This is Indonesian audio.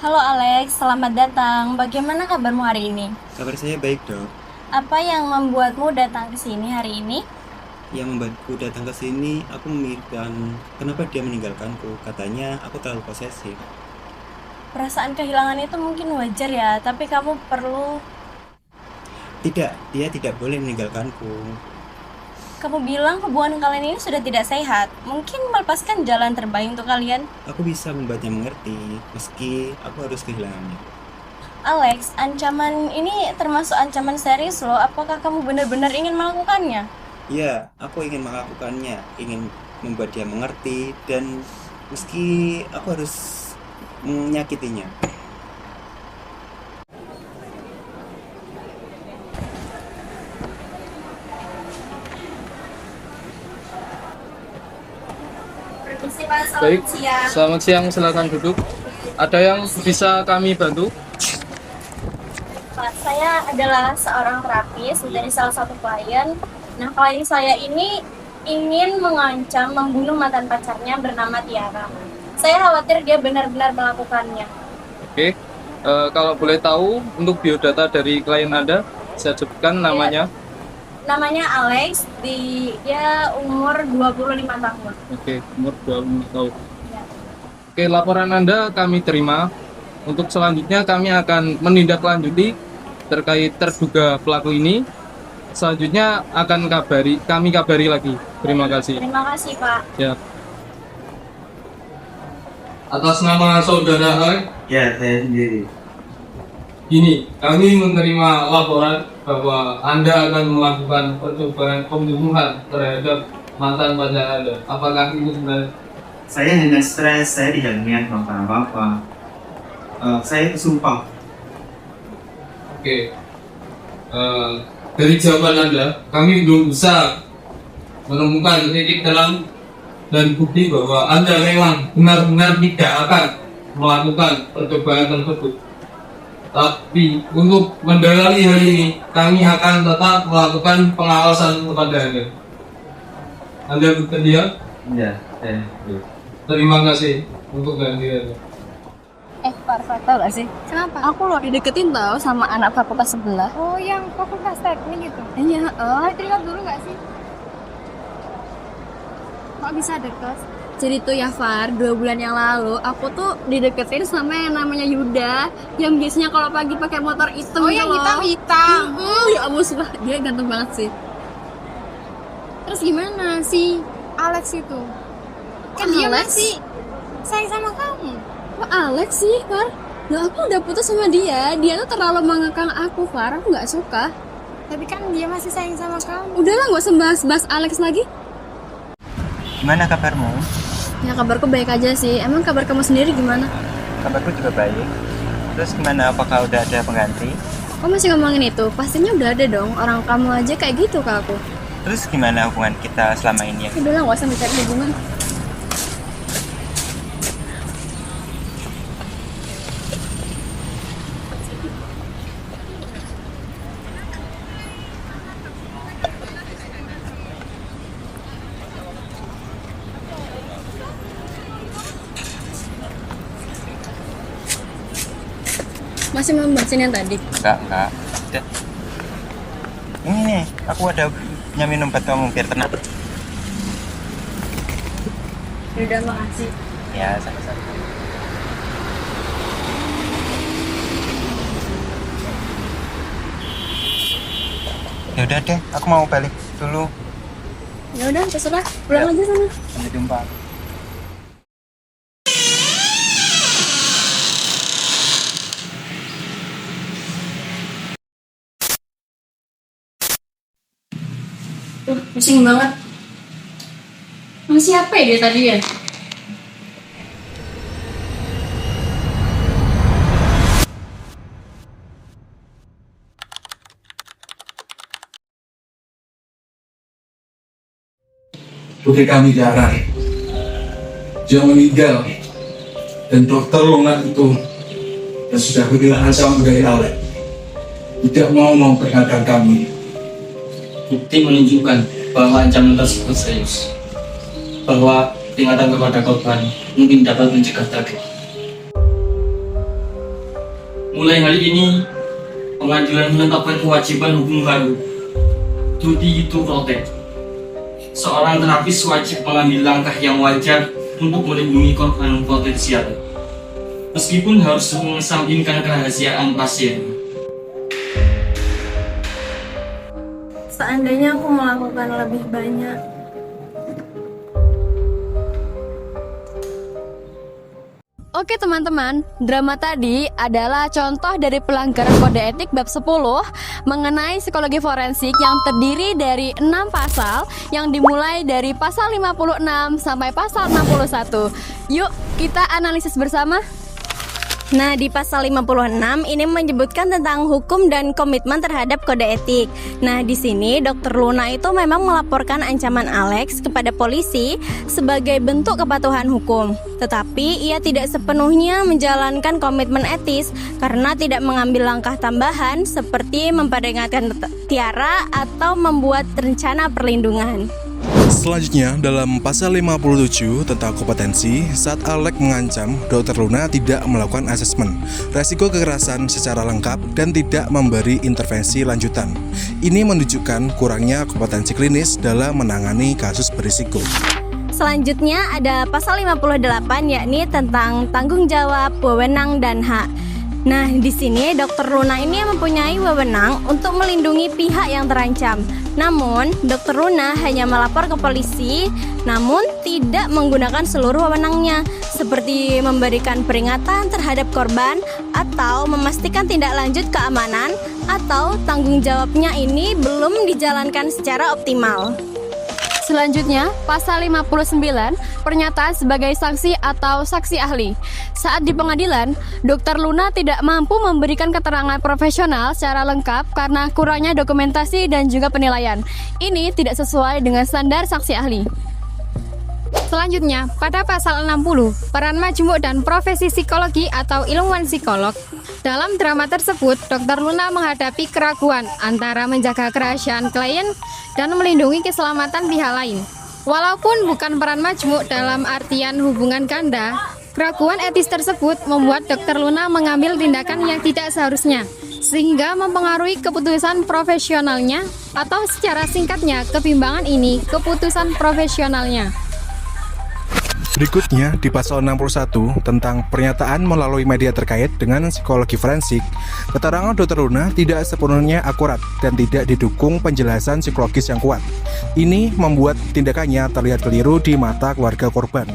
Halo Alex, selamat datang. Bagaimana kabarmu hari ini? Kabar saya baik, Dok. Apa yang membuatmu datang ke sini hari ini? Yang membuatku datang ke sini, aku memikirkan kenapa dia meninggalkanku. Katanya aku terlalu posesif. Perasaan kehilangan itu mungkin wajar ya, tapi kamu perlu, Tidak, dia tidak boleh meninggalkanku. kamu bilang hubungan kalian ini sudah tidak sehat. Mungkin melepaskan jalan terbaik untuk kalian. Aku bisa membuatnya mengerti, meski aku harus kehilangannya. Alex, ancaman ini termasuk ancaman serius loh. Apakah kamu benar-benar ingin melakukannya? Ya, aku ingin melakukannya, ingin membuat dia mengerti, dan meski aku harus menyakitinya. Permisi Pak, Baik, selamat siang. selamat siang, silakan duduk. Ada yang bisa kami bantu? Pak, saya adalah seorang terapis dari salah satu klien. Nah, klien saya ini ingin mengancam membunuh mantan pacarnya bernama Tiara. Saya khawatir dia benar-benar melakukannya. Oke, kalau boleh tahu untuk biodata dari klien Anda, saya sebutkan namanya. Namanya Alex, dia umur 25 tahun. Oke, umur 25 tahun. Ya. Oke, laporan Anda kami terima. Untuk selanjutnya kami akan menindaklanjuti terkait terduga pelaku ini. Selanjutnya akan kami kabari lagi. Terima kasih. Terima kasih, Pak. Ya. Atas nama saudara Alex, Ya, saya sendiri. Gini, kami menerima laporan bahwa Anda akan melakukan percobaan pembunuhan terhadap mantan pacar Anda. Apakah itu benar? Saya hanya stres, saya tidak niat melakukan apa-apa. Saya bersumpah. Oke. Dari jawaban Anda, kami belum bisa menemukan titik terang dan bukti bahwa Anda memang benar-benar tidak akan melakukan percobaan tersebut. Tapi untuk mendalami hal ini, kami akan tetap melakukan pengawasan kepada Anda. Anda bersedia? Ya, saya. Terima kasih untuk kehadirannya. Farfa, tau gak sih? Kenapa? Aku loh dideketin tau sama anak fakultas sebelah. Oh, yang fakultas teknik gitu. Iya, Oh, teriak dulu gak sih? Kok bisa deket? Jadi tuh ya Far, 2 bulan yang lalu aku tuh dideketin sama yang namanya Yuda, yang biasanya kalau pagi pakai motor hitam Oh, gitu yang loh. hitam-hitam. Ya ampun, sumpah, dia ganteng banget sih. Terus gimana sih? Alex itu. Kan Kok dia Alex? masih sayang sama kamu. Kok Alex sih, Far? Lah aku udah putus sama dia tuh terlalu mengekang aku, Far. Aku gak suka. Tapi kan dia masih sayang sama kamu. Udahlah, gak usah bahas-bahas Alex lagi. Gimana kabarmu? Ya kabarku baik aja sih. Emang kabar kamu sendiri gimana? Kabarku juga baik. Terus gimana? Apakah udah ada pengganti? Kok masih ngomongin itu? Pastinya udah ada dong. Orang kamu aja kayak gitu ke aku. Terus gimana hubungan kita selama ini? Udahlah, gak usah bicara hubungan. Masih mau bahasin yang tadi? Enggak. Udah. Ini nih, aku ada punya minum buat kamu biar tenang. Udah, makasih. Ya, sama-sama. Ya udah deh, aku mau balik dulu. Ya udah, terserah. Pulang Ya. aja sana. Sampai jumpa. Pusing banget. Masih apa ya dia tadi ya? Putri kami Tiara dia meninggal, dan dokter Lona itu yang sudah bilang ancaman dari Alex tidak mau memperingatkan kami. Bukti menunjukkan bahwa ancaman tersebut serius, bahwa peringatan kepada korban mungkin dapat mencegah target. Mulai hari ini, pengadilan menetapkan kewajiban hukum baru, duty to protect. Seorang terapis wajib mengambil langkah yang wajar untuk melindungi korban potensial, meskipun harus mengesampingkan kerahasiaan pasien. Seandainya aku melakukan lebih banyak. Oke teman-teman, drama tadi adalah contoh dari pelanggaran kode etik bab 10 mengenai psikologi forensik yang terdiri dari 6 pasal yang dimulai dari pasal 56 sampai pasal 61. Yuk kita analisis bersama. Nah, di pasal 56 ini menyebutkan tentang hukum dan komitmen terhadap kode etik. Nah, di sini Dr. Luna itu memang melaporkan ancaman Alex kepada polisi sebagai bentuk kepatuhan hukum. Tetapi ia tidak sepenuhnya menjalankan komitmen etis karena tidak mengambil langkah tambahan seperti memperingatkan Tiara atau membuat rencana perlindungan. Selanjutnya, dalam pasal 57 tentang kompetensi, saat Alex mengancam, Dr. Luna tidak melakukan asesmen resiko kekerasan secara lengkap dan tidak memberi intervensi lanjutan. Ini menunjukkan kurangnya kompetensi klinis dalam menangani kasus berisiko. Selanjutnya ada pasal 58 yakni tentang tanggung jawab, wewenang, dan hak. Nah, di sini Dr. Luna ini mempunyai wewenang untuk melindungi pihak yang terancam. Namun, Dr. Luna hanya melapor ke polisi, namun tidak menggunakan seluruh wewenangnya, seperti memberikan peringatan terhadap korban atau memastikan tindak lanjut keamanan atau tanggung jawabnya ini belum dijalankan secara optimal. Selanjutnya, pasal 59, pernyataan sebagai saksi atau saksi ahli. Saat di pengadilan, Dr. Luna tidak mampu memberikan keterangan profesional secara lengkap karena kurangnya dokumentasi dan juga penilaian. Ini tidak sesuai dengan standar saksi ahli. Selanjutnya, pada pasal 60, peran majmuk dan profesi psikologi atau ilmuwan psikolog. Dalam drama tersebut, Dr. Luna menghadapi keraguan antara menjaga kerahasiaan klien dan melindungi keselamatan pihak lain. Walaupun bukan peran majmuk dalam artian hubungan ganda, keraguan etis tersebut membuat Dr. Luna mengambil tindakan yang tidak seharusnya, sehingga mempengaruhi keputusan profesionalnya atau secara singkatnya, kebimbangan ini keputusan profesionalnya. Berikutnya, di pasal 61 tentang pernyataan melalui media terkait dengan psikologi forensik, keterangan Dr. Luna tidak sepenuhnya akurat dan tidak didukung penjelasan psikologis yang kuat. Ini membuat tindakannya terlihat keliru di mata keluarga korban.